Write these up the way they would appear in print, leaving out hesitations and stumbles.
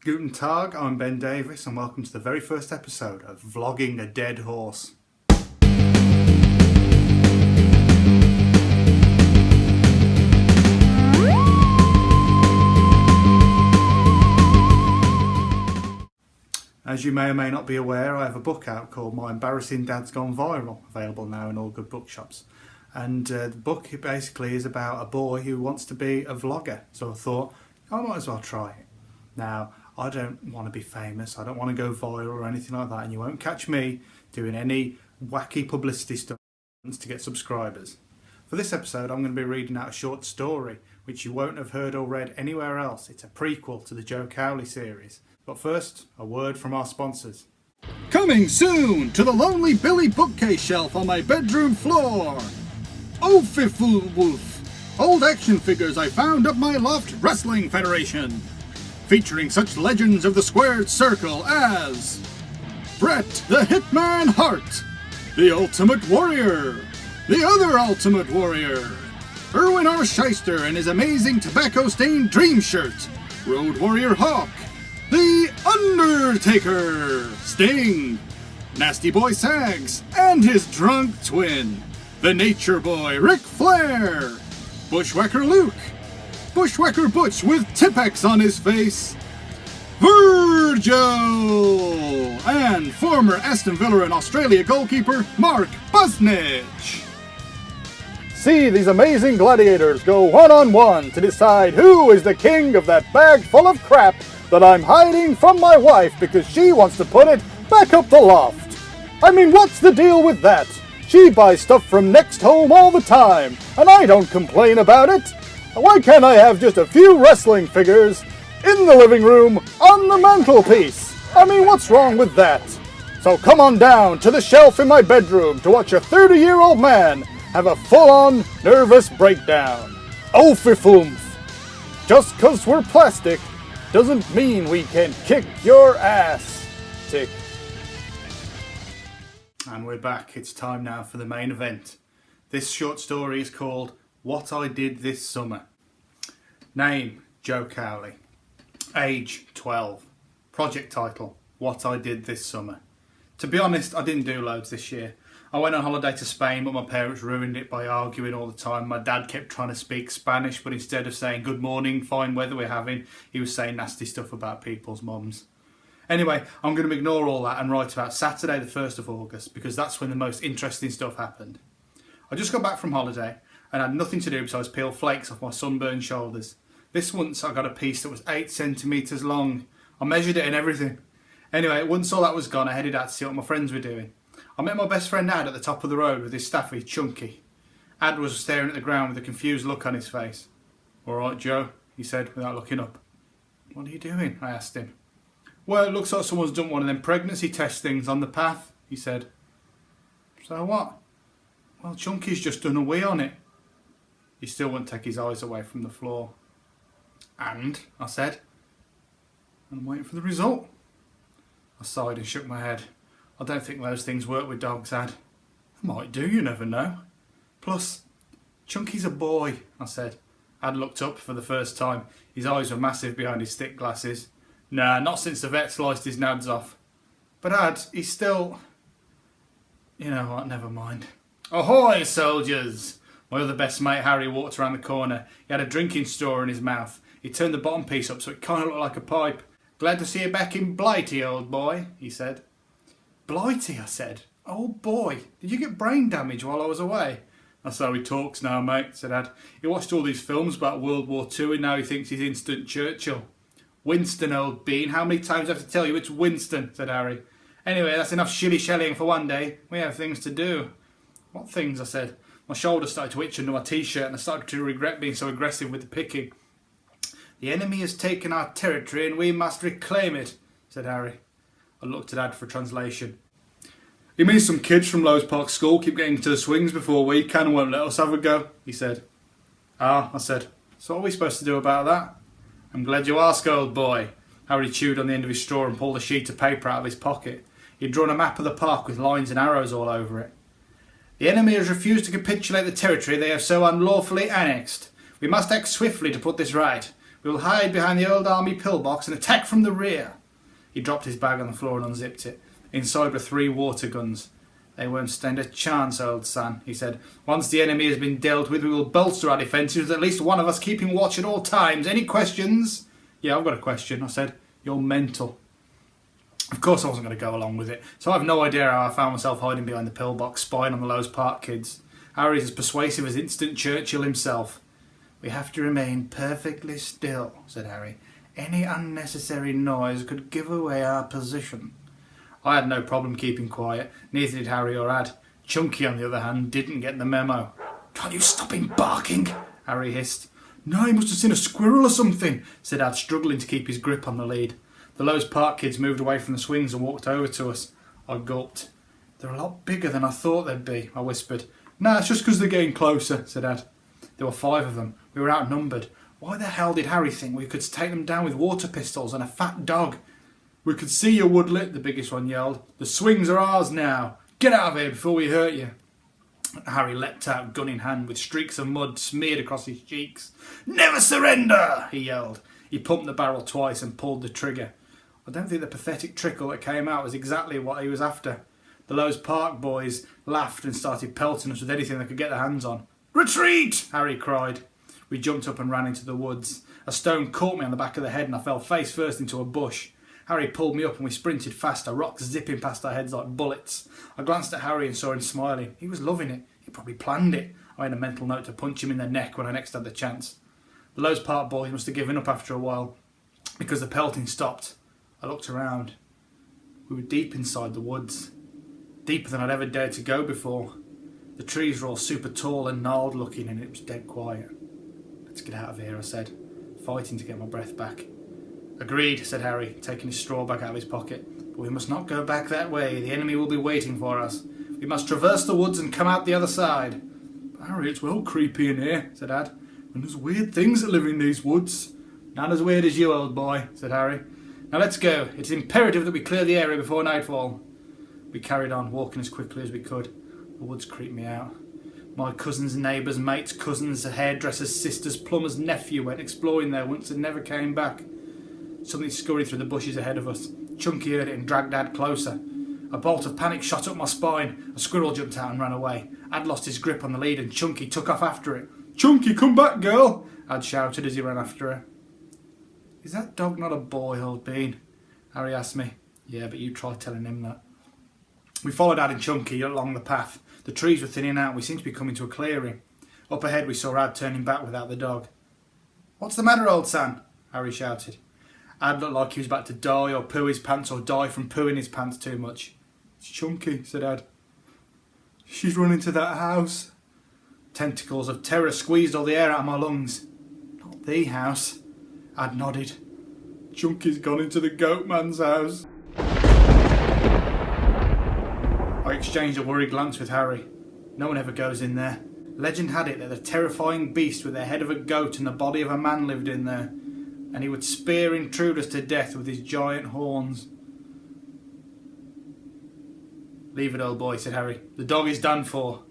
Guten Tag, I'm Ben Davis and welcome to the very first episode of Vlogging a Dead Horse. As you may or may not be aware, I have a book out called My Embarrassing Dad's Gone Viral, available now in all good bookshops. And the book basically is about a boy who wants to be a vlogger. So I thought, I might as well try it. Now, I don't want to be famous, I don't want to go viral or anything like that, and you won't catch me doing any wacky publicity stuff to get subscribers. For this episode, I'm going to be reading out a short story, which you won't have heard or read anywhere else. It's a prequel to the Joe Cowley series. But first, a word from our sponsors. Coming soon to the Lonely Billy bookcase shelf on my bedroom floor. Oh, Fiffle Wolf, old action figures I found up my loft wrestling federation. Featuring such legends of the squared circle as Bret the Hitman Hart, the Ultimate Warrior, the other Ultimate Warrior, Erwin R. Shyster in his amazing tobacco-stained dream shirt, Road Warrior Hawk, the Undertaker, Sting, Nasty Boy Sags, and his drunk twin, the Nature Boy Ric Flair, Bushwhacker Luke, Bushwhacker Butch with Tipex on his face, Virgil, and former Aston Villa and Australia goalkeeper Mark Busnich. See these amazing gladiators go one-on-one to decide who is the king of that bag full of crap that I'm hiding from my wife because she wants to put it back up the loft. I mean, what's the deal with that? She buys stuff from Next Home all the time, and I don't complain about it. Why can't I have just a few wrestling figures in the living room on the mantelpiece? I mean, what's wrong with that? So come on down to the shelf in my bedroom to watch a 30-year-old man have a full-on nervous breakdown. Oh, fiffoomph. Just 'cause we're plastic doesn't mean we can kick your ass. Tick. And we're back. It's time now for the main event. This short story is called What I Did This Summer. Name, Joe Cowley. Age, 12. Project title, What I Did This Summer. To be honest, I didn't do loads this year. I went on holiday to Spain, but my parents ruined it by arguing all the time. My dad kept trying to speak Spanish, but instead of saying good morning, fine weather we're having, he was saying nasty stuff about people's mums. Anyway, I'm going to ignore all that and write about Saturday the 1st of August, because that's when the most interesting stuff happened. I just got back from holiday and had nothing to do besides peel flakes off my sunburned shoulders. This once I got a piece that was 8 centimetres long. I measured it and everything. Anyway, once all that was gone, I headed out to see what my friends were doing. I met my best friend Ad at the top of the road with his staffy, Chunky. Ad was staring at the ground with a confused look on his face. "All right, Joe," he said without looking up. "What are you doing?" I asked him. "Well, it looks like someone's done one of them pregnancy test things on the path," he said. "So what?" "Well, Chunky's just done a wee on it." He still wouldn't take his eyes away from the floor. "And?" I said. "I'm waiting for the result." I sighed and shook my head. "I don't think those things work with dogs, Ad." "They might do, you never know. Plus, Chunky's a boy," I said. Ad looked up for the first time. His eyes were massive behind his thick glasses. "Nah, not since the vet sliced his nads off." "But Ad, he's still..." "You know what, never mind." "Ahoy, soldiers!" My other best mate Harry walked around the corner. He had a drinking straw in his mouth. He turned the bottom piece up so it kind of looked like a pipe. "Glad to see you back in Blighty, old boy," he said. "Blighty?" I said. "Oh boy, did you get brain damage while I was away?" "That's how he talks now, mate," said Ad. "He watched all these films about World War II and now he thinks he's instant Churchill." "Winston, old bean, how many times do I have to tell you it's Winston?" said Harry. "Anyway, that's enough shilly-shallying for one day. We have things to do." "What things?" I said. My shoulder started to itch under my t-shirt and I started to regret being so aggressive with the picking. "The enemy has taken our territory and we must reclaim it," said Harry. I looked at Ad for translation. "He means some kids from Lowe's Park School keep getting to the swings before we can and won't let us have a go," he said. "Ah," I said. "So what are we supposed to do about that?" "I'm glad you ask, old boy." Harry chewed on the end of his straw and pulled a sheet of paper out of his pocket. He'd drawn a map of the park with lines and arrows all over it. "The enemy has refused to capitulate the territory they have so unlawfully annexed. We must act swiftly to put this right. We will hide behind the old army pillbox and attack from the rear. He dropped his bag on the floor and unzipped it. Inside were 3 water guns. They won't stand a chance, old son, he said. Once the enemy has been dealt with, we will bolster our defences with at least one of us keeping watch at all times. Any questions? Yeah, I've got a question, I said. You're mental. Of course I wasn't going to go along with it, so I have no idea how I found myself hiding behind the pillbox, spying on the Lowe's Park kids. Harry's as persuasive as instant Churchill himself. We have to remain perfectly still, said Harry. Any unnecessary noise could give away our position. I had no problem keeping quiet, neither did Harry or Ad. Chunky, on the other hand, didn't get the memo. Can't you stop him barking? Harry hissed. No, he must have seen a squirrel or something, said Ad, struggling to keep his grip on the lead. The Lowe's Park kids moved away from the swings and walked over to us. I gulped. They're a lot bigger than I thought they'd be, I whispered. Nah, it's just because they're getting closer, said Ad. There were 5 of them. We were outnumbered. Why the hell did Harry think we could take them down with water pistols and a fat dog? We could see you, Woodlet, the biggest one yelled. The swings are ours now. Get out of here before we hurt you. Harry leapt out, gun in hand, with streaks of mud smeared across his cheeks. Never surrender, he yelled. He pumped the barrel twice and pulled the trigger. I don't think the pathetic trickle that came out was exactly what he was after. The Lowe's Park boys laughed and started pelting us with anything they could get their hands on. Retreat! Harry cried. We jumped up and ran into the woods. A stone caught me on the back of the head and I fell face first into a bush. Harry pulled me up and we sprinted faster, rocks zipping past our heads like bullets. I glanced at Harry and saw him smiling. He was loving it. He probably planned it. I made a mental note to punch him in the neck when I next had the chance. The Lowe's Park boys must have given up after a while because the pelting stopped. I looked around. We were deep inside the woods. Deeper than I'd ever dared to go before. The trees were all super tall and gnarled looking and it was dead quiet. Let's get out of here, I said, fighting to get my breath back. Agreed, said Harry, taking his straw bag out of his pocket. But we must not go back that way. The enemy will be waiting for us. We must traverse the woods and come out the other side. But Harry, it's well creepy in here, said Ad. And there's weird things that live in these woods. Not as weird as you, old boy, said Harry. Now let's go. It's imperative that we clear the area before nightfall. We carried on, walking as quickly as we could. The woods creeped me out. My cousins, neighbours, mates, cousins, hairdressers, sisters, plumber's nephew went exploring there once and never came back. Something scurried through the bushes ahead of us. Chunky heard it and dragged Ad closer. A bolt of panic shot up my spine. A squirrel jumped out and ran away. Ad lost his grip on the lead and Chunky took off after it. Chunky, come back, girl! Ad shouted as he ran after her. Is that dog not a boy, old bean? Harry asked me. Yeah, but you try telling him that. We followed Ad and Chunky along the path. The trees were thinning out and we seemed to be coming to a clearing. Up ahead we saw Ad turning back without the dog. What's the matter, old Sam? Harry shouted. Ad looked like he was about to die or poo his pants or die from pooing his pants too much. It's Chunky, said Ad. She's run into that house. Tentacles of terror squeezed all the air out of my lungs. Not the house. Ad nodded. Chunky's gone into the goat man's house. I exchanged a worried glance with Harry. No one ever goes in there. Legend had it that the terrifying beast with the head of a goat and the body of a man lived in there, and he would spear intruders to death with his giant horns. Leave it, old boy, said Harry. The dog is done for.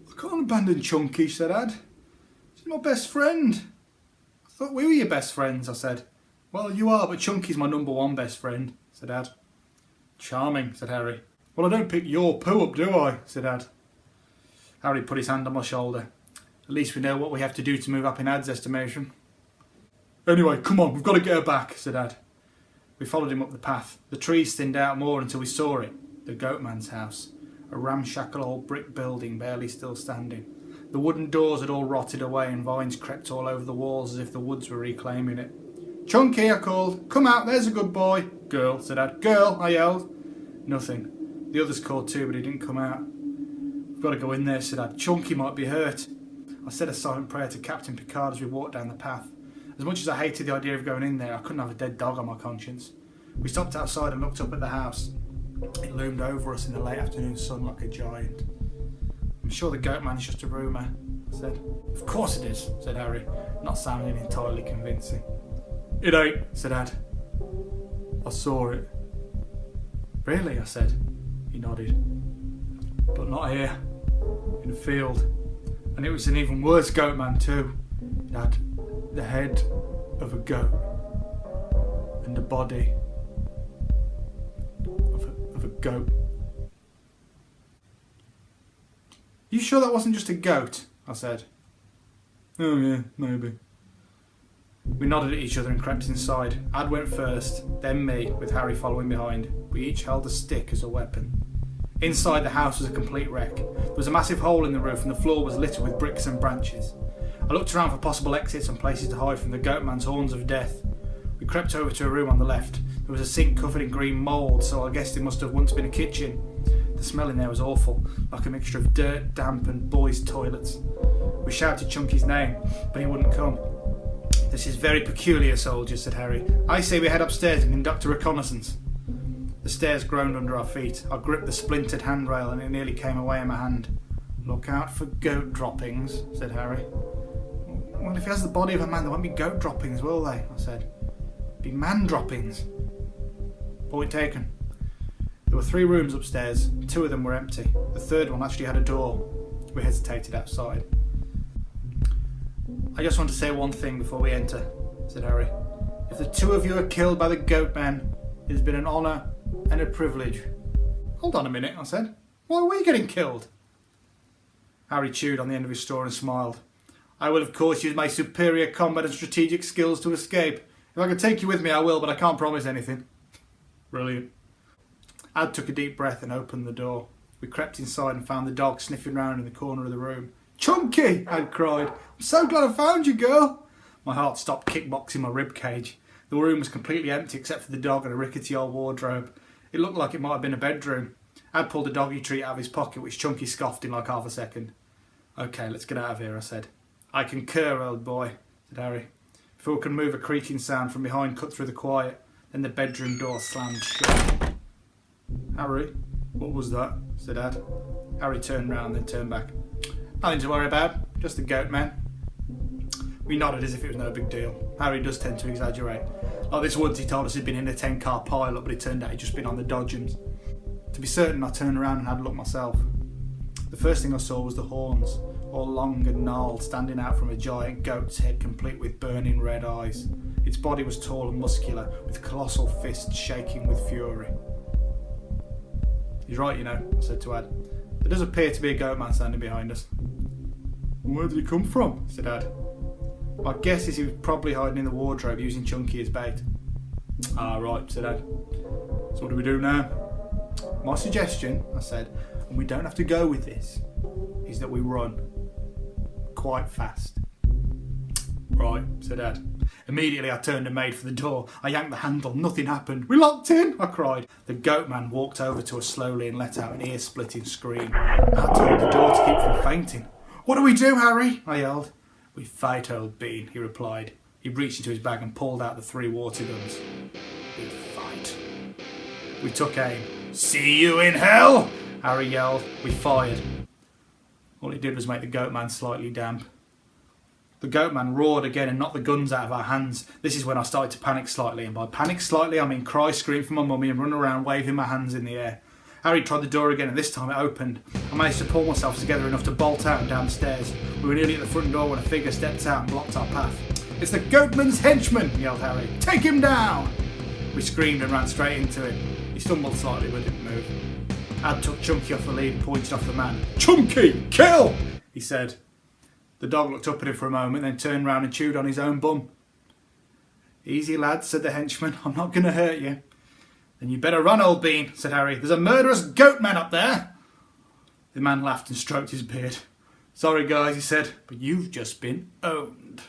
I can't abandon Chunky, said Ad. She's my best friend. I thought we were your best friends, I said. Well, you are, but Chunky's my number 1 best friend, said Ad. Charming, said Harry. Well, I don't pick your poo up, do I? Said Ad. Harry put his hand on my shoulder. At least we know what we have to do to move up in Ad's estimation. Anyway, come on, we've got to get her back, said Ad. We followed him up the path. The trees thinned out more until we saw it. The goatman's house. A ramshackle old brick building, barely still standing. The wooden doors had all rotted away and vines crept all over the walls as if the woods were reclaiming it. Chunky, I called. Come out, there's a good boy. Girl, said Ad. Girl, I yelled. Nothing. The others called too, but he didn't come out. We've got to go in there, said Ad. Chunky might be hurt. I said a silent prayer to Captain Picard as we walked down the path. As much as I hated the idea of going in there, I couldn't have a dead dog on my conscience. We stopped outside and looked up at the house. It loomed over us in the late afternoon sun like a giant. I'm sure the goat man's just a rumour, I said. Of course it is, said Harry, not sounding entirely convincing. It ain't, said Ad. I saw it. Really, I said. He nodded. But not here. In the field. And it was an even worse goat man too. It had the head of a goat and the body of a goat. You sure that wasn't just a goat? I said. Oh yeah, maybe. We nodded at each other and crept inside. Ad went first, then me, with Harry following behind. We each held a stick as a weapon. Inside, the house was a complete wreck. There was a massive hole in the roof and the floor was littered with bricks and branches. I looked around for possible exits and places to hide from the goatman's horns of death. We crept over to a room on the left. There was a sink covered in green mould, so I guessed it must have once been a kitchen. The smell in there was awful, like a mixture of dirt, damp and boys' toilets. We shouted Chunky's name, but he wouldn't come. This is very peculiar, soldier, said Harry. I say we head upstairs and conduct a reconnaissance. The stairs groaned under our feet. I gripped the splintered handrail and it nearly came away in my hand. Look out for goat droppings, said Harry. Well, if he has the body of a man, there won't be goat droppings, will they? I said. Be man droppings. Point taken. There were 3 rooms upstairs. 2 of them were empty. The third one actually had a door. We hesitated outside. I just want to say one thing before we enter, said Harry. If the 2 of you are killed by the goat man, it has been an honour and a privilege. Hold on a minute, I said. Why are we getting killed? Harry chewed on the end of his straw and smiled. I will of course use my superior combat and strategic skills to escape. If I can take you with me I will, but I can't promise anything. Brilliant. Ad took a deep breath and opened the door. We crept inside and found the dog sniffing round in the corner of the room. Chunky! Ad cried. I'm so glad I found you, girl. My heart stopped kickboxing my ribcage. The room was completely empty except for the dog and a rickety old wardrobe. It looked like it might have been a bedroom. Ad pulled a doggy treat out of his pocket, which Chunky scoffed in like half a second. OK, let's get out of here, I said. I concur, old boy, said Harry. Before we could move, a creaking sound from behind cut through the quiet. Then the bedroom door slammed shut. Harry, what was that? Said Ad. Harry turned round, then turned back. Nothing to worry about, just the goat man. We nodded as if it was no big deal. Harry does tend to exaggerate. Like this once he told us he'd been in a 10-car pileup, but it turned out he'd just been on the dodgems. To be certain, I turned around and had a look myself. The first thing I saw was the horns, all long and gnarled, standing out from a giant goat's head complete with burning red eyes. Its body was tall and muscular, with colossal fists shaking with fury. He's right, you know, I said to Ad. There does appear to be a goat man standing behind us. Where did he come from? Said Ad. My guess is he was probably hiding in the wardrobe using Chunky as bait. Ah, right, said Ad. So what do we do now? My suggestion, I said, and we don't have to go with this, is that we run. Quite fast. Right, said Ad. Immediately I turned and made for the door. I yanked the handle. Nothing happened. We're locked in, I cried. The goat man walked over to us slowly and let out an ear-splitting scream. I had to hold the door to keep from fainting. What do we do, Harry? I yelled. We fight, old bean, he replied. He reached into his bag and pulled out the 3 water guns. We fight. We took aim. See you in hell, Harry yelled. We fired. All it did was make the goat man slightly damp. The goat man roared again and knocked the guns out of our hands. This is when I started to panic slightly, and by panic slightly I mean cry, scream for my mummy and run around waving my hands in the air. Harry tried the door again and this time it opened. I managed to pull myself together enough to bolt out and down the stairs. We were nearly at the front door when a figure stepped out and blocked our path. It's the goatman's henchman, yelled Harry. Take him down! We screamed and ran straight into him. He stumbled slightly but didn't move. Ad took Chunky off the lead and pointed off the man. Chunky, kill! He said. The dog looked up at him for a moment, then turned round and chewed on his own bum. Easy, lad, said the henchman. I'm not going to hurt you. Then you better run, old bean, said Harry. There's a murderous goat man up there. The man laughed and stroked his beard. Sorry, guys, he said, but you've just been owned.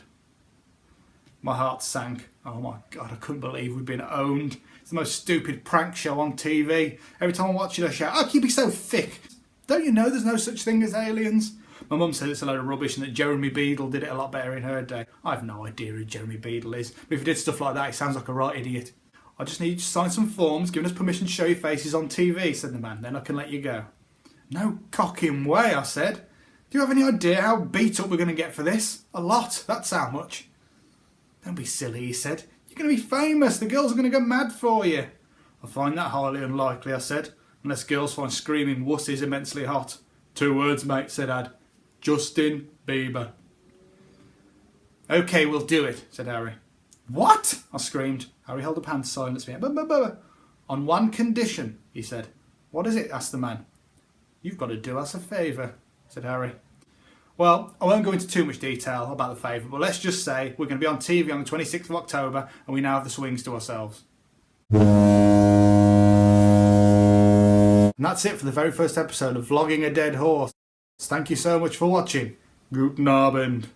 My heart sank. Oh my God, I couldn't believe we'd been owned. It's the most stupid prank show on TV. Every time I watch it, I shout, how can you be so thick? Don't you know there's no such thing as aliens? My mum said it's a load of rubbish and that Jeremy Beadle did it a lot better in her day. I have no idea who Jeremy Beadle is, but if he did stuff like that, he sounds like a right idiot. I just need you to sign some forms, giving us permission to show your faces on TV, said the man, then I can let you go. No cocking way, I said. Do you have any idea how beat up we're going to get for this? A lot, that's how much. Don't be silly, he said. You're going to be famous, the girls are going to go mad for you. I find that highly unlikely, I said, unless girls find screaming wussies immensely hot. 2 words, mate, said Ad. Justin Bieber. OK, we'll do it, said Harry. What? I screamed. Harry held up hands, silenced me. On one condition, he said. What is it? Asked the man. You've got to do us a favour, said Harry. Well, I won't go into too much detail about the favour, but let's just say we're going to be on TV on the 26th of October and we now have the swings to ourselves. And that's it for the very first episode of Vlogging a Dead Horse. Thank you so much for watching. Guten Abend.